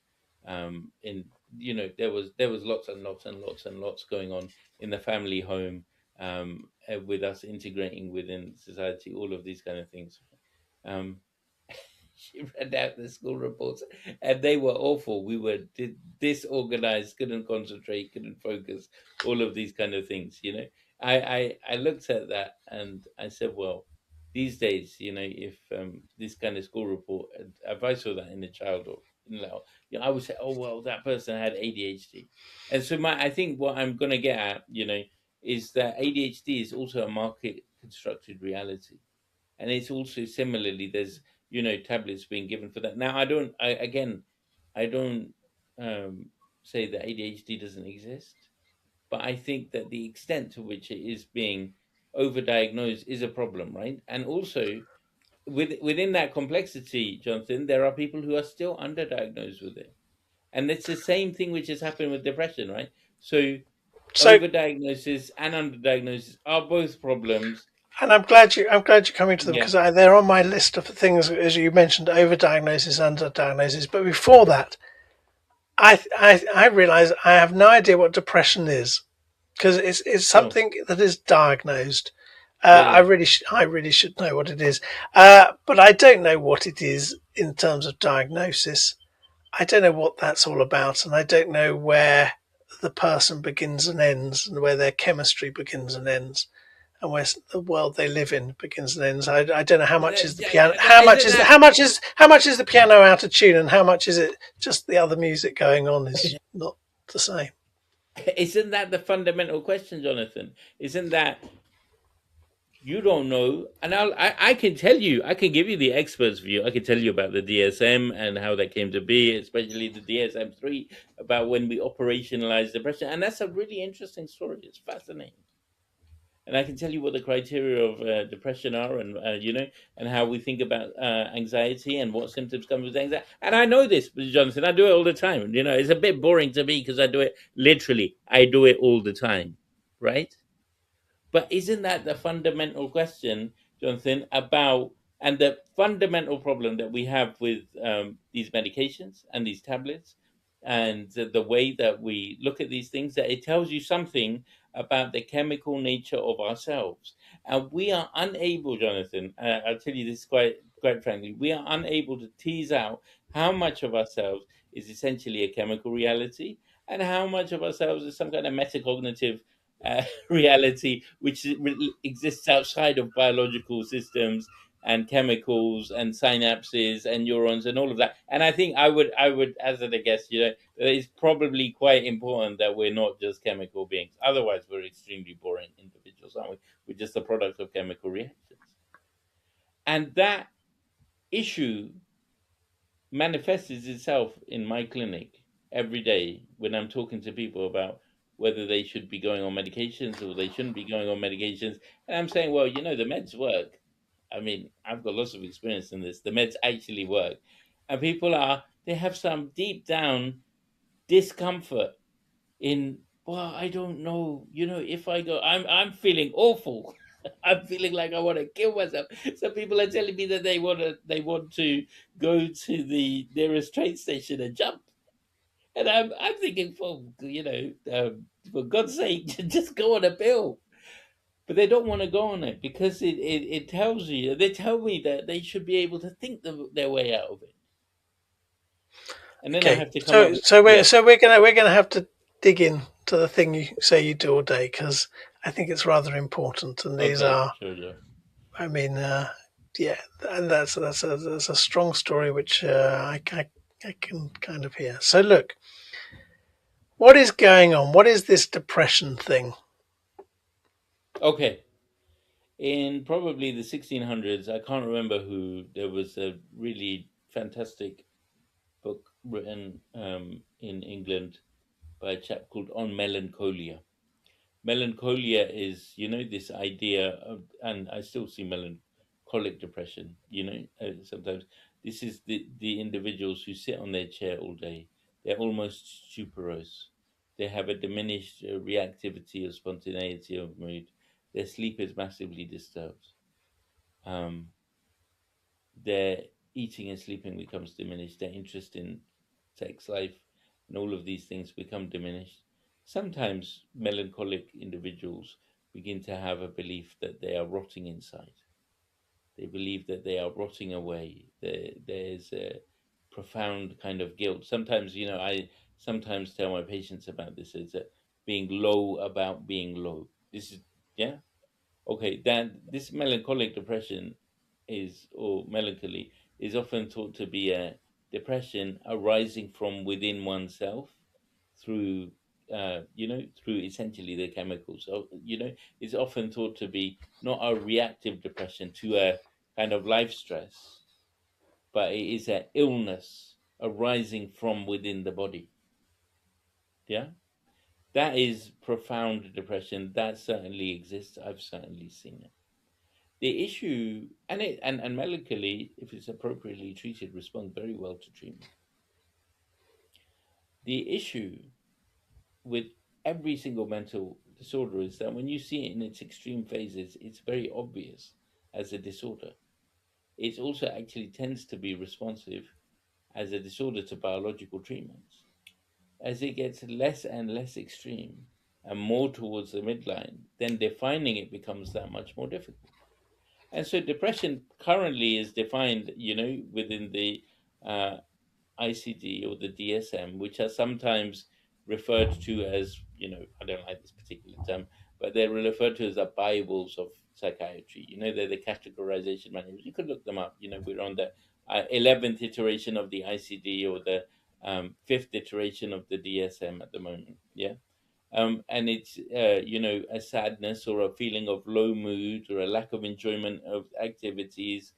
There was lots and lots going on in the family home, with us integrating within society, all of these kind of things. She read out the school reports, and they were awful. We were disorganized, couldn't concentrate, couldn't focus, all of these kind of things. I looked at that and I said, well, these days, if this kind of school report, if I saw that in a child or I would say, oh well, that person had ADHD. And so I think what I'm gonna get at, is that ADHD is also a market constructed reality, and it's also similarly there's tablets being given for that. Now I don't say that ADHD doesn't exist, but I think that the extent to which it is being overdiagnosed is a problem, right? And also within that complexity, Jonathan, there are people who are still underdiagnosed with it, and it's the same thing which has happened with depression, right? So overdiagnosis and underdiagnosis are both problems. And I'm glad you're coming to them Yeah, because they're on my list of things, as you mentioned, overdiagnosis, underdiagnosis. But before that, I realize I have no idea what depression is because it's sure. something that is diagnosed. Yeah, I yeah. really should know what it is, but I don't know what it is in terms of diagnosis. I don't know what that's all about, and I don't know where the person begins and ends, and where their chemistry begins and ends, and where the world they live in begins and ends. I don't know how much is the piano, Isn't that how much is the piano out of tune, and how much is it just the other music going on is not the same. isn't that the fundamental question, Jonathan? Isn't that you don't know? And I can tell you, I can give you the expert's view. I can tell you about the DSM and how that came to be, especially the DSM-3, about when we operationalize depression. And that's a really interesting story. It's fascinating. And I can tell you what the criteria of depression are, and and how we think about anxiety and what symptoms come with anxiety. And I know this, Jonathan. I do it all the time. It's a bit boring to me because I do it literally. I do it all the time, right? But isn't that the fundamental question, Jonathan, about and the fundamental problem that we have with these medications and these tablets and the way that we look at these things, that it tells you something about the chemical nature of ourselves. And we are unable, Jonathan, I'll tell you this quite frankly, we are unable to tease out how much of ourselves is essentially a chemical reality and how much of ourselves is some kind of metacognitive reality which exists outside of biological systems and chemicals and synapses and neurons and all of that. And I think I would hazard a guess, that it's probably quite important that we're not just chemical beings. Otherwise, we're extremely boring individuals, aren't we? We're just a product of chemical reactions. And that issue manifests itself in my clinic every day when I'm talking to people about whether they should be going on medications or they shouldn't be going on medications. And I'm saying, well, the meds work. I mean, I've got lots of experience in this. The meds actually work. And they have some deep down discomfort in, well, I don't know, if I go, I'm feeling awful. I'm feeling like I want to kill myself. Some people are telling me that they want to go to the nearest train station and jump. And I'm thinking, for God's sake, just go on a pill. But they don't want to go on it because it tells you, they tell me that they should be able to think their way out of it. And then I Okay, have to come up so with, so we're yeah, so we're gonna have to dig in to the thing you say you do all day because I think it's rather important, and these okay, are, sure, yeah. I mean, yeah, and that's a strong story which I can kind of hear. So look, what is going on? What is this depression thing? Okay. In probably the 1600s, I can't remember who, there was a really fantastic book written in England by a chap called On Melancholia. Melancholia is, this idea of, and I still see melancholic depression, sometimes. This is the individuals who sit on their chair all day. They're almost stuporous. They have a diminished reactivity or spontaneity of mood. Their sleep is massively disturbed. Um, their eating and sleeping becomes diminished. Their interest in sex life and all of these things become diminished. Sometimes melancholic individuals begin to have a belief that they are rotting inside. They believe that they are rotting away. There's a profound kind of guilt. Sometimes, I sometimes tell my patients about this, is that being low about being low. This is, yeah, okay, that this melancholic depression is, or melancholy, is often thought to be a depression arising from within oneself through, through essentially the chemicals. So, it's often thought to be not a reactive depression to a kind of life stress, but it is an illness arising from within the body. Yeah, that is profound depression. That certainly exists. I've certainly seen it. The issue, and melancholy, if it's appropriately treated, respond very well to treatment. The issue with every single mental disorder is that when you see it in its extreme phases, it's very obvious as a disorder. It also actually tends to be responsive as a disorder to biological treatments. As it gets less and less extreme and more towards the midline, then defining it becomes that much more difficult. And so depression currently is defined, within the uh, ICD or the DSM, which are sometimes referred to as, I don't like this particular term, but they're referred to as the Bibles of psychiatry. They're the categorization manuals. You could look them up. We're on the 11th iteration of the ICD or the fifth iteration of the DSM at the moment. Yeah. And it's a sadness or a feeling of low mood or a lack of enjoyment of activities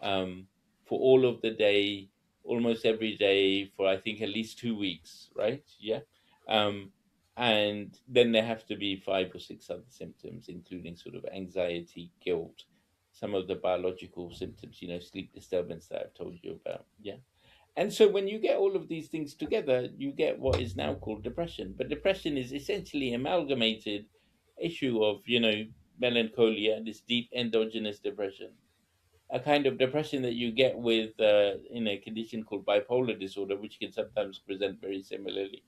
um, for all of the day, almost every day for I think at least 2 weeks, right? Yeah. um, and then there have to be 5 or 6 other symptoms, including sort of anxiety, guilt, some of the biological symptoms, sleep disturbance that I've told you about. Yeah. And so when you get all of these things together, you get what is now called depression. But depression is essentially amalgamated issue of, melancholia, this deep endogenous depression, a kind of depression that you get with in a condition called bipolar disorder, which can sometimes present very similarly.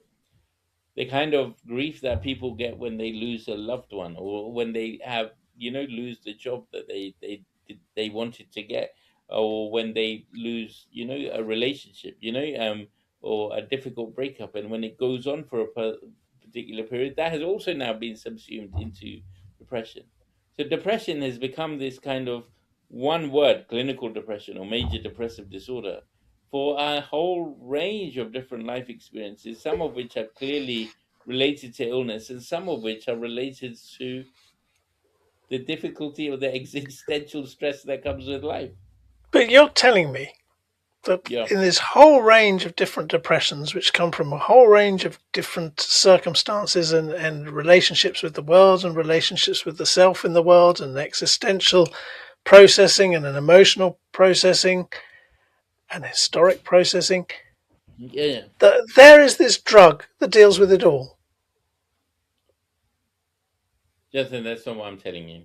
The kind of grief that people get when they lose a loved one, or when they have, lose the job that they wanted to get, or when they lose, a relationship, or a difficult breakup, and when it goes on for a particular period, that has also now been subsumed into depression. So depression has become this kind of one word, clinical depression or major depressive disorder, for a whole range of different life experiences, some of which are clearly related to illness, and some of which are related to the difficulty or the existential stress that comes with life. But you're telling me that Yeah, in this whole range of different depressions, which come from a whole range of different circumstances and relationships with the world and relationships with the self in the world and existential processing and an emotional processing and historic processing, yeah, yeah. that there is this drug that deals with it all. Justin, that's not what I'm telling you.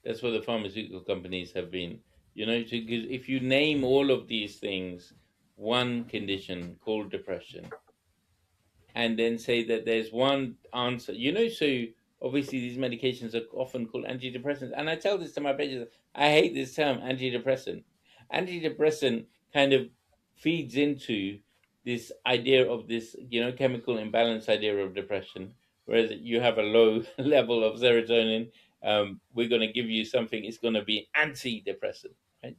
That's what the pharmaceutical companies have been. Because if you name all of these things, one condition called depression, and then say that there's one answer. So obviously these medications are often called antidepressants. And I tell this to my patients, I hate this term, antidepressant. Antidepressant kind of feeds into this idea of this, chemical imbalance idea of depression, whereas you have a low level of serotonin. We're going to give you something, it's going to be antidepressant, right?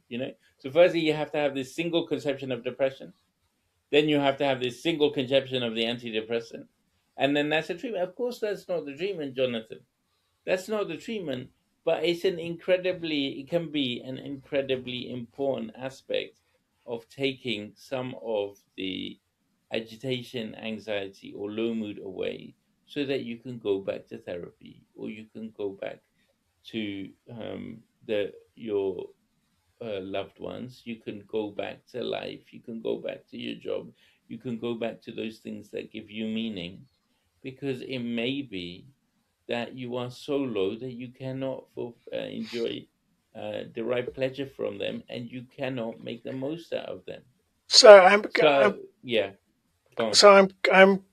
So firstly, you have to have this single conception of depression, then you have to have this single conception of the antidepressant. And then that's the treatment. Of course, that's not the treatment, Jonathan. That's not the treatment, but it can be an incredibly important aspect of taking some of the agitation, anxiety, or low mood away so that you can go back to therapy, or you can go back to your loved ones. You can go back to life. You can go back to your job. You can go back to those things that give you meaning, because it may be that you are so low that you cannot enjoy, derive pleasure from them, and you cannot make the most out of them. So I'm, I'm So, yeah, go on. so I'm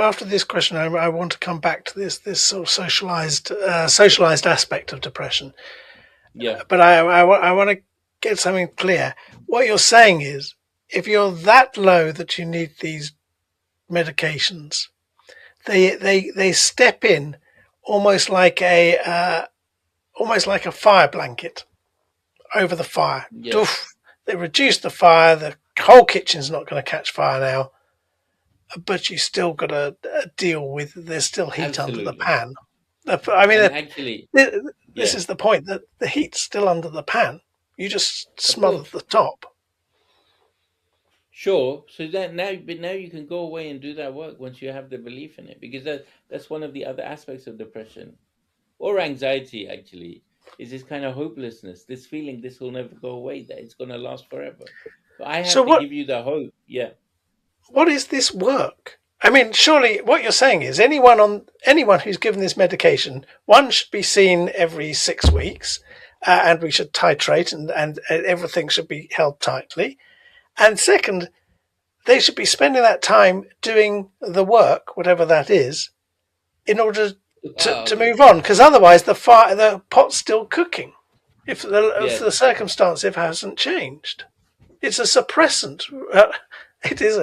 after this question. I want to come back to this sort of socialized aspect of depression. Yeah, But I want to get something clear. What you're saying is, if you're that low that you need these medications, they step in almost like a fire blanket over the fire. yeah, Doof. They reduce the fire. The whole kitchen's not going to catch fire now, but you still got to deal with. There's still heat under the absolutely. pan. I mean, And actually, this yeah, is the point, that the heat's still under the pan. You just of smother course. the top. Sure. So that now you can go away and do that work once you have the belief in it, because that's one of the other aspects of depression or anxiety. Actually, is this kind of hopelessness, this feeling this will never go away, that it's going to last forever. But I So have to give you the hope. Yeah. what is this work? I mean, surely what you're saying is anyone who's given this medication, one should be seen every 6 weeks, and we should titrate, and everything should be held tightly. And second, they should be spending that time doing the work, whatever that is, in order to Well, move on. Because otherwise, the pot's still cooking. If yes. the circumstance hasn't changed, it's a suppressant. It is.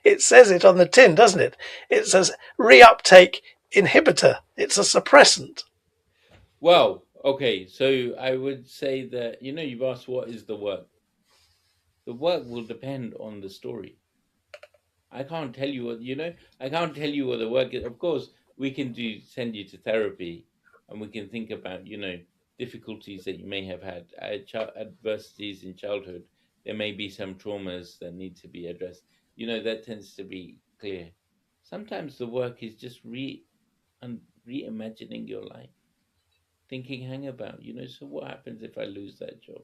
It says it on the tin, doesn't it? It says reuptake inhibitor. It's a suppressant. Well, okay. So I would say that, you've asked what is the work. The work will depend on the story. I can't tell you I can't tell you what the work is. Of course, we can send you to therapy, and we can think about, difficulties that you may have had, adversities in childhood. There may be some traumas that need to be addressed. That tends to be clear. Sometimes the work is just reimagining your life, thinking, hang about, so what happens if I lose that job?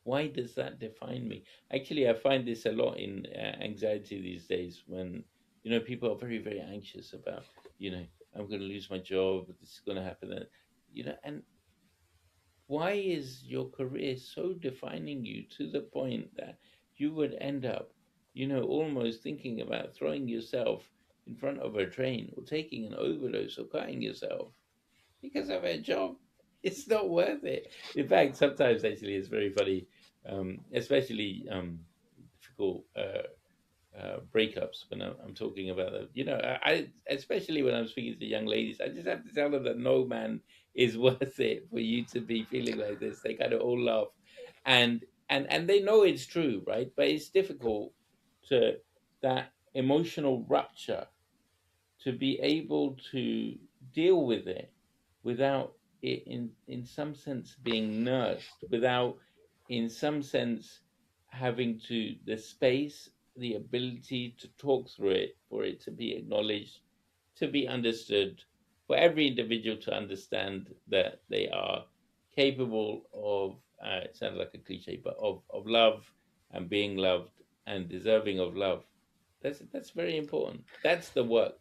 Why does that define me? Actually, I find this a lot in anxiety these days, when people are very, very anxious about, you know I'm going to lose my job, this is going to happen, and why is your career so defining you to the point that you would end up, almost thinking about throwing yourself in front of a train, or taking an overdose, or cutting yourself because of a job? It's not worth it. In fact, sometimes actually it's very funny, especially difficult breakups, when I'm talking about them. I especially when I'm speaking to young ladies, I just have to tell them that no man is worth it for you to be feeling like this. They kind of all laugh, and and they know it's true, right? But it's difficult to that emotional rupture, to be able to deal with it without it, in some sense, being nursed, without, in some sense, having to the space, the ability to talk through it, for it to be acknowledged, to be understood, for every individual to understand that they are capable of, it sounds like a cliche, but of love, and being loved, and deserving of love. That's very important. That's the work.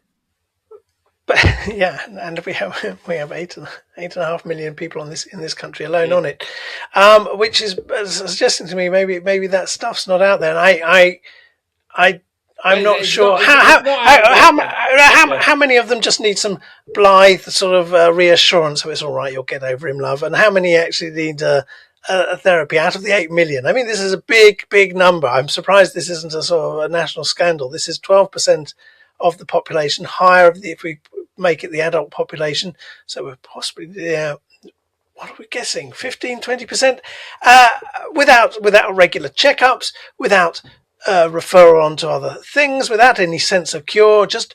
But yeah, and we have 8.5 million people on this in this country alone Yeah. on it, which is suggesting to me maybe that stuff's not out there. And I Well, I'm not it's sure not. It's not out there. Yeah. how many of them just need some blithe sort of reassurance, so it's all right, you'll get over him, love, and how many actually need a therapy out of the 8 million? I mean, this is a big number. I'm surprised this isn't a sort of a national scandal. This is 12% of the population, higher if we make it the adult population. So we're possibly, yeah, what are we guessing? 15, 20%, without regular checkups, without referral on to other things, without any sense of cure, just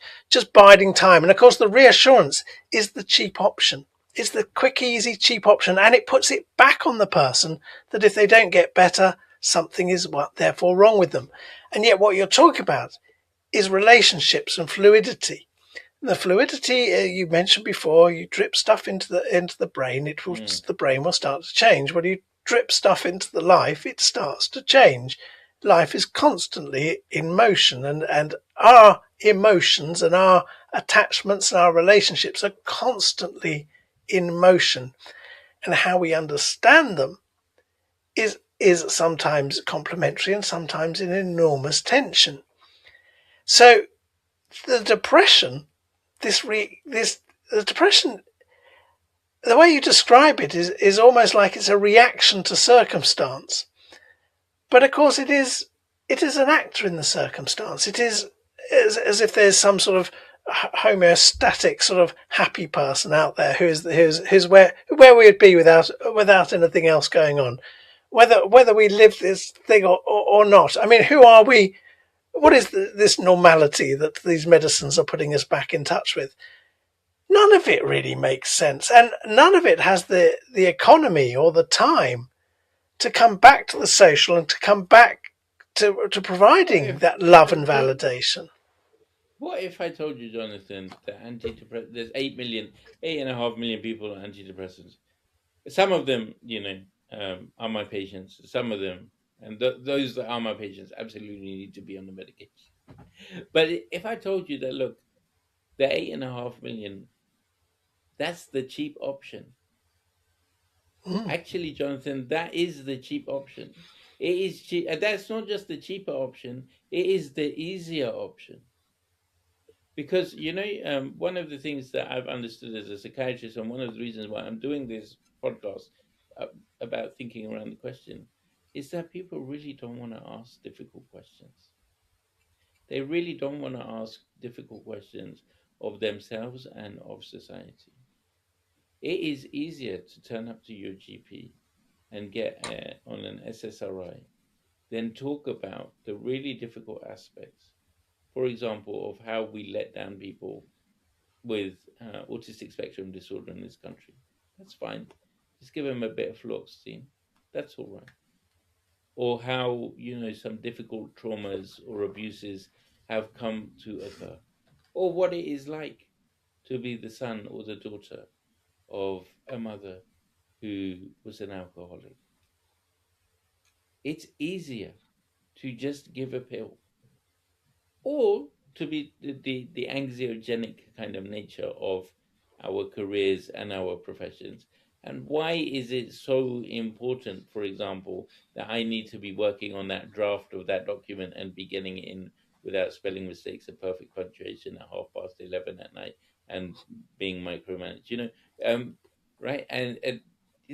biding time. And of course, the reassurance is the cheap option. It's the quick, easy, cheap option, and it puts it back on the person that if they don't get better, something is therefore wrong with them. And yet, what you're talking about is relationships and fluidity. The fluidity you mentioned before, you drip stuff into the brain, Mm. the brain will start to change. When you drip stuff into the life, it starts to change. Life is constantly in motion, and our emotions and our attachments and our relationships are constantly in motion. And how we understand them is sometimes complementary and sometimes in enormous tension. So the depression, the depression, the way you describe it is almost like it's a reaction to circumstance. But of course, it is an actor in the circumstance. It is as if there's some sort of homeostatic sort of happy person out there who's where we would be without anything else going on, whether we live this thing or not. I mean, who are we? What is this normality that these medicines are putting us back in touch with? None of it really makes sense, and none of it has the economy or the time to come back to the social and to come back to What providing if that love and what, validation. what if I told you, Jonathan, that there's 8 million, 8.5 million people on antidepressants. Some of them, are my patients. Some of them, and those that are my patients, absolutely need to be on the medication. But if I told you that, look, the 8.5 million, that's the cheap option. Mm. Actually, Jonathan, that is the cheap option. It is cheap. And that's not just the cheaper option, it is the easier option. Because, one of the things that I've understood as a psychiatrist, and one of the reasons why I'm doing this podcast uh, about thinking around the question, is that people really don't want to ask difficult questions. They really don't want to ask difficult questions of themselves and of society. It is easier to turn up to your GP and get on an SSRI than talk about the really difficult aspects, for example, of how we let down people with autistic spectrum disorder in this country. That's fine. Just give them a bit of fluoxetine. That's all right. Or how, some difficult traumas or abuses have come to occur. Or what it is like to be the son or the daughter of a mother who was an alcoholic. It's easier to just give a pill, or to be the anxiogenic kind of nature of our careers and our professions. And why is it so important, for example, that I need to be working on that draft of that document and be getting it in without spelling mistakes and perfect punctuation at 11:30 at night and being micromanaged, right? And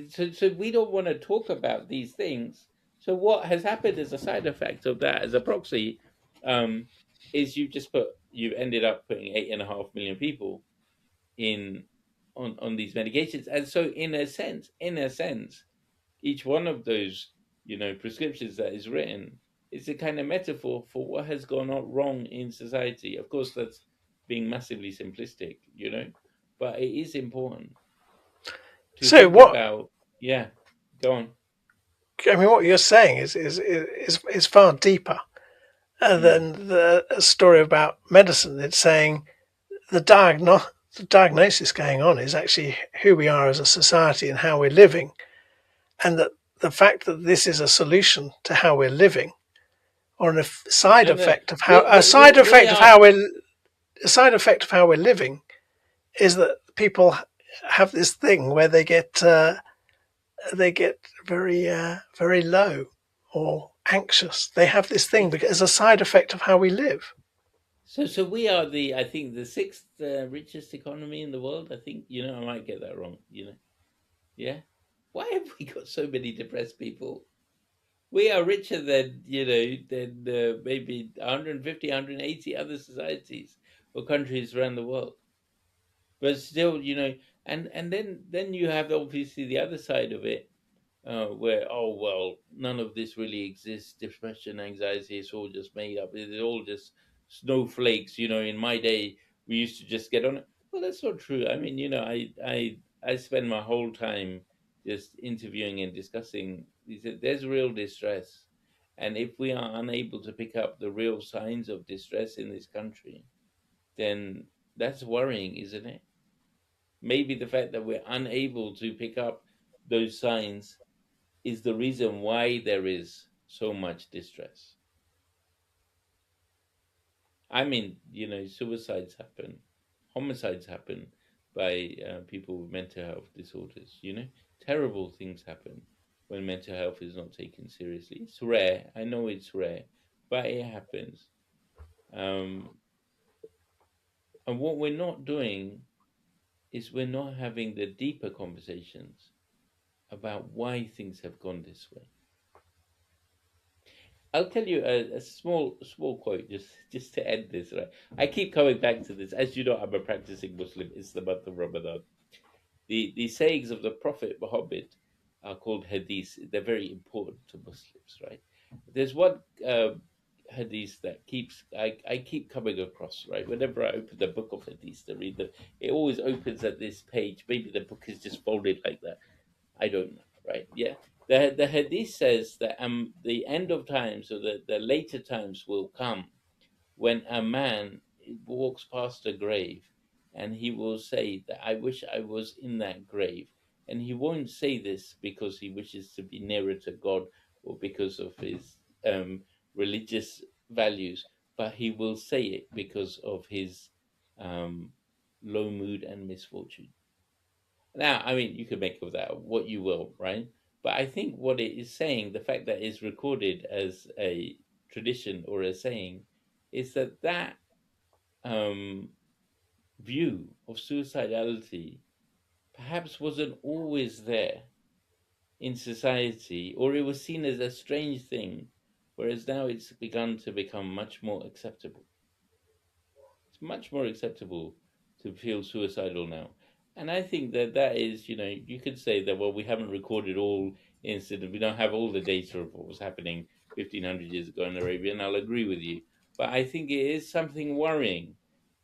so we don't want to talk about these things. So what has happened as a side effect of that, as a proxy, um, is you've ended up putting 8.5 million people in on these medications. And so in a sense, each one of those, prescriptions that is written is a kind of metaphor for what has gone on wrong in society. Of course, that's being massively simplistic, but it is important to So think what about. Yeah, go on. I mean, what you're saying is far deeper Mm. than the story about medicine. It's saying the the diagnosis going on is actually who we are as a society and how we're living, and that the fact that this is a solution to how we're living, or No, no, we are. a side effect of how we're living is that people have this thing where they get very low or anxious. They have this thing because as a side effect of how we live. So we are I think, the sixth richest economy in the world. I think, I might get that wrong. Yeah. Why have we got so many depressed people? We are richer than, maybe 150, 180 other societies or countries around the world. But still, and then you have obviously the other side of it, where, oh well, none of this really exists. Depression, anxiety, it's all just made up. It's all just snowflakes. In my day, we used to just get on it. Well, that's not true. I mean, I spend my whole time just interviewing and discussing. There's real distress, and if we are unable to pick up the real signs of distress in this country, then that's worrying, isn't it? Maybe the fact that we're unable to pick up those signs is the reason why there is so much distress. I mean, suicides happen, homicides happen by people with mental health disorders. Terrible things happen when mental health is not taken seriously. It's rare. I know it's rare, but it happens. Um, and what we're not doing is we're not having the deeper conversations about why things have gone this way. I'll tell you a small quote, just to end this. Right, I keep coming back to this. As you know, I'm a practicing Muslim. It's the month of Ramadan. The sayings of the Prophet Muhammad are called hadith. They're very important to Muslims, right? There's one hadith that I keep coming across, right? Whenever I open the book of hadith to read them, it always opens at this page. Maybe the book is just folded like that. I don't know, right? Yeah. The hadith says that the end of times, or the later times, will come when a man walks past a grave, and he will say that, I wish I was in that grave. And he won't say this because he wishes to be nearer to God or because of his religious values, but he will say it because of his low mood and misfortune. Now, I mean, you could make of that what you will, right? But I think what it is saying, the fact that it's recorded as a tradition or a saying, is that view of suicidality perhaps wasn't always there in society, or it was seen as a strange thing, whereas now it's begun to become much more acceptable. It's much more acceptable to feel suicidal now. And I think that is, you could say that, well, we haven't recorded all incidents, we don't have all the data of what was happening 1500 years ago in Arabia, and I'll agree with you. But I think it is something worrying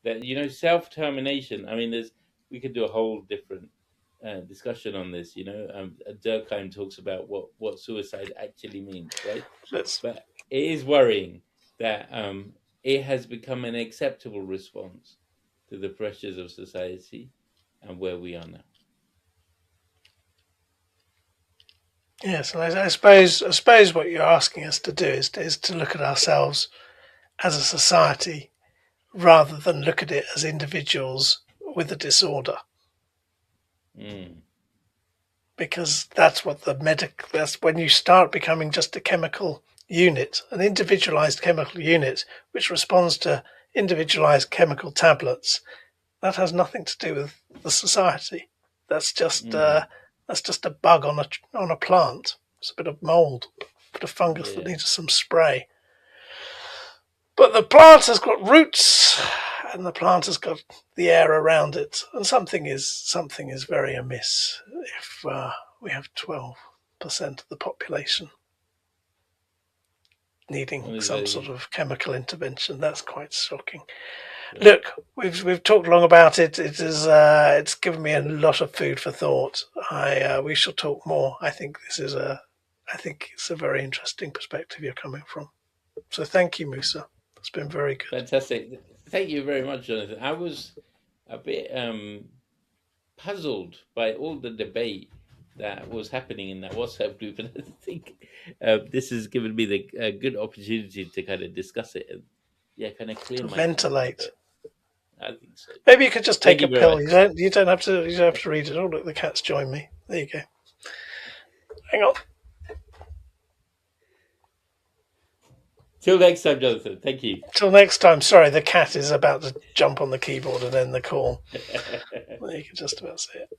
that, self-termination, I mean, we could do a whole different discussion on this. Durkheim talks about what suicide actually means, right? But it is worrying that it has become an acceptable response to the pressures of society and where we are now. Yes, and I suppose what you're asking us to do is to look at ourselves as a society rather than look at it as individuals with a disorder. Because that's when you start becoming just a chemical unit, an individualized chemical unit, which responds to individualized chemical tablets. That has nothing to do with the society. That's just a bug on a plant. It's a bit of mold, a bit of fungus that needs some spray. But the plant has got roots, and the plant has got the air around it, and something is very amiss if we have 12% of the population needing some sort of chemical intervention. That's quite shocking. Look, we've talked long about it. It's given me a lot of food for thought. We shall talk more. I think it's a very interesting perspective you're coming from. So thank you, Musa. It's been very good. Fantastic. Thank you very much, Jonathan. I was a bit puzzled by all the debate that was happening in that WhatsApp group, and I think this has given me a good opportunity to kind of discuss it and kind of clear my ventilate. I think so. Maybe you could just take a pill. You don't have to read it. Oh, look, the cats join me. There you go. Hang on. Till next time, Jonathan. Thank you. Till next time. Sorry, the cat is about to jump on the keyboard and end the call. You can just about see it.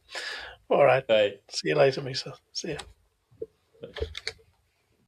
All right. Bye. See you later, Musa. See ya. Bye.